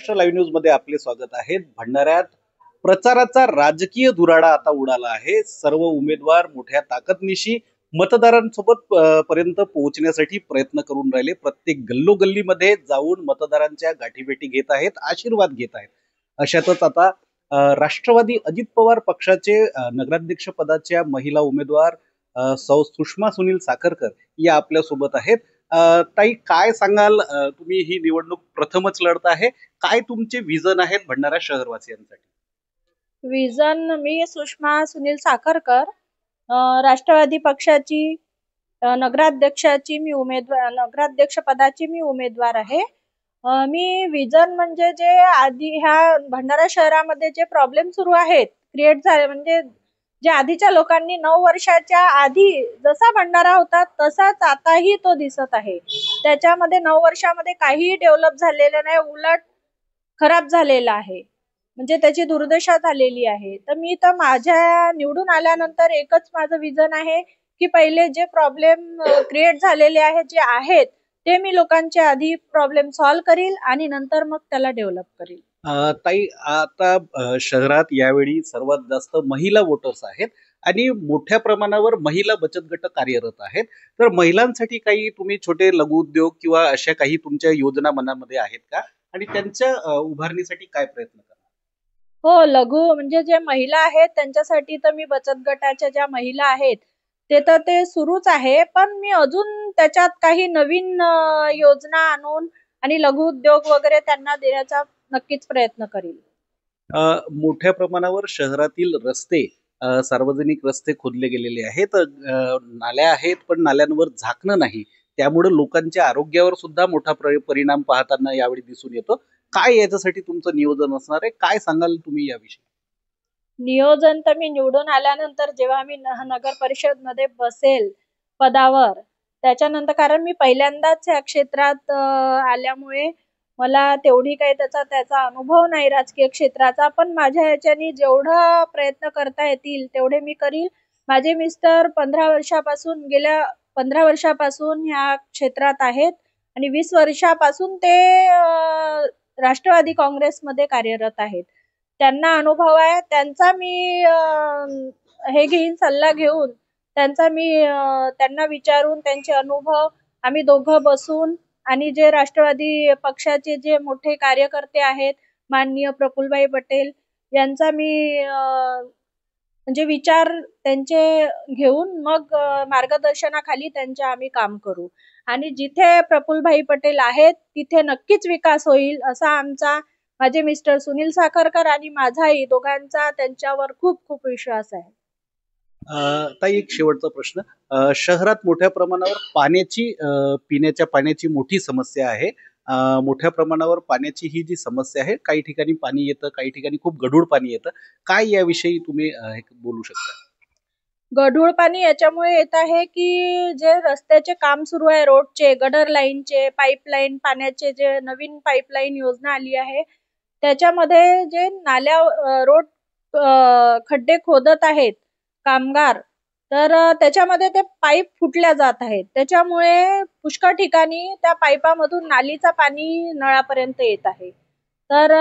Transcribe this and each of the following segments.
Maharashtra live news मध्ये आपले स्वागत आहे। भंडाऱ्यात प्रचाराचा राजकीय धुराडा आता उडाला आहे। सर्व उमेदवार मोठ्या ताकदनिशी मतदारांसोबत पर्यंत पोहोचण्यासाठी प्रयत्न करून राहिले। प्रत्येक गल्लोगल्लीमध्ये जाऊन मतदारांच्या गाठीभेटी घेत आहेत, आशीर्वाद घेत आहेत। अशातच आता राष्ट्रवादी अजित पवार पक्षाचे नगराध्यक्ष पदाच्या महिला उमेदवार सौ सुषमा सुनील साखरकर या आपल्या सोबत आहेत। ताई, काय सांगाल? तुम्ही ही निवडणूक प्रथमच लढत आहे, काय तुमचे विजन आहेत भंडारा शहरवासियांसाठी? विजन, मी सुषमा सुनील साखरकर, राष्ट्रवादी पक्षाची नगराध्यक्ष पदाची मी उमेदवार आहे। मी विजन म्हणजे जे आधी ह्या भंडारा शहरामध्ये जे प्रॉब्लेम सुरू आहेत क्रिएट झाले, म्हणजे जे आधीच्या लोकांनी 9 वर्षाच्या आधी जसा भंडारा होता तसाच आताही तो दिसत आहे। त्याच्यामध्ये 9 वर्षामध्ये काहीही डेव्हलप झालेलं नाही, उलट खराब झालेला आहे, म्हणजे त्याची दुर्दशा झालेली आहे। तर मी तर माझ्या निवडून आल्यानंतर एकच माझं विजन आहे की पहिले जे प्रॉब्लेम क्रिएट झालेले आहेत जे आहेत ते मी लोकांच्या आधी प्रॉब्लेम सॉल्व्ह करील आणि नंतर मग त्याला डेव्हलप करील। ताई, आता शहरात यावेळी सर्वात जास्त महिला वोटर्स आहेत आणि मोठ्या प्रमाणावर महिला बचत गट कार्यरत आहेत। तर महिलांसाठी काही तुम्ही छोटे लघु उद्योग किंवा अशा काही तुमच्या योजना मनामध्ये आहेत का, आणि त्यांच्या उभारणीसाठी काय प्रयत्न करणार? हो, लघु म्हणजे जे महिला आहेत त्यांच्यासाठी तर मी बचत गटाच्या ज्या महिला आहेत ते सुरूच आहे, पण मी अजून त्याच्यात काही नवीन योजना आणून आणि लघु उद्योग वगैरे त्यांना देण्याचा नक्कीच प्रयत्न करील। मोठ्या प्रमाणावर शहरातील रस्ते, सार्वजनिक रस्ते खोदले गेलेले आहेत, नाल्या आहेत पण नाल्यांवर झाकणं नाही, त्यामुळे लोकांच्या आरोग्यावर सुद्धा मोठा परिणाम पाहताना यावेळी दिसून येतो। काय याच्यासाठी तुमचं नियोजन असणार आहे, काय सांगाल तुम्ही याविषयी? नियोजन तर मी निवडून आल्यानंतर जेव्हा मी नगर परिषद मध्ये बसेल पदावर, त्याच्यानंतर, कारण मी पहिल्यांदाच या क्षेत्रात आल्यामुळे मला तेवढी काही त्याचा अनुभव नाही राजकीय क्षेत्राचा, पण माझ्या ह्याच्यानी जेवढा प्रयत्न करता येतील तेवढे मी करील। माझे मिस्टर गेल्या 15 वर्षापासून ह्या क्षेत्रात आहेत आणि 20 वर्षापासून ते राष्ट्रवादी काँग्रेसमध्ये कार्यरत आहेत। त्यांना अनुभव आहे, त्यांचा मी सल्ला घेऊन त्यांना विचारून त्यांचे अनुभव आम्ही दोघं बसून, आणि जे राष्ट्रवादी पक्षाचे जे मोठे कार्यकर्ते आहेत माननीय प्रफुल्लभाई पटेल यांचा मी म्हणजे विचार त्यांचे घेऊन मग मार्गदर्शनाखाली त्यांच्या आम्ही काम करू, आणि जिथे प्रफुल्लभाई पटेल आहेत तिथे नक्कीच विकास होईल असा माझे मिस्टर सुनील साखरकर आणि माझाही दोघांचा त्यांच्यावर खूप खूप विश्वास आहे। ताई, एक शेवटचा प्रश्न, शहरात मोठ्या प्रमाणावर पिण्याच्या पाण्याची मोठी समस्या आहे। मोठ्या प्रमाणावर पाण्याची ही जी समस्या आहे, काही ठिकाणी पाणी येतं, काही ठिकाणी खूप गढूळ पाणी येतं, काय याविषयी तुम्ही बोलू शकता? गढूळ पाणी याच्यामुळे येत आहे की जे रस्त्याचे काम सुरू आहे, रोडचे, गटर लाईनचे, पाईपलाईन, पाण्याचे जे नवीन पाईपलाईन योजना आली आहे त्याच्यामध्ये जे रोड खड्डे खोदत आहेत कामगार, तर त्याच्यामध्ये ते पाईप फुटल्या जात आहेत। त्याच्यामुळे पुष्कळ ठिकाणी त्या पाईपामधून नालीचं पाणी नळापर्यंत येत आहे। तर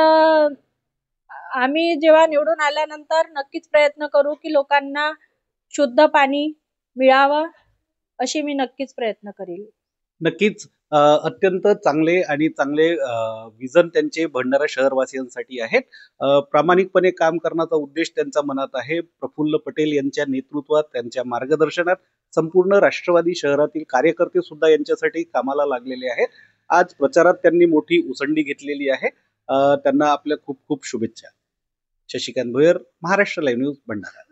आम्ही जेव्हा निवडून आल्यानंतर नक्कीच प्रयत्न करू की लोकांना शुद्ध पाणी मिळावं, अशी मी नक्कीच प्रयत्न करेल। नक्कीच अत्यंत चांगले विजन त्यांचे भंडारा शहरवासियांसाठी आहेत। प्रामाणिकपणे काम करण्याचा उद्देश त्यांच्या मनात आहे। प्रफुल्ल पटेल यांच्या नेतृत्वात, त्यांच्या मार्गदर्शनात संपूर्ण राष्ट्रवादी शहरातील कार्यकर्ते सुद्धा यांच्यासाठी कामाला लागलेले आहेत। आज प्रचारात त्यांनी मोठी उसंडी घेतलेली आहे। त्यांना आपल्या खूप खूप शुभेच्छा। Shashikant Bhoyar, Maharashtra live news, Bhandara.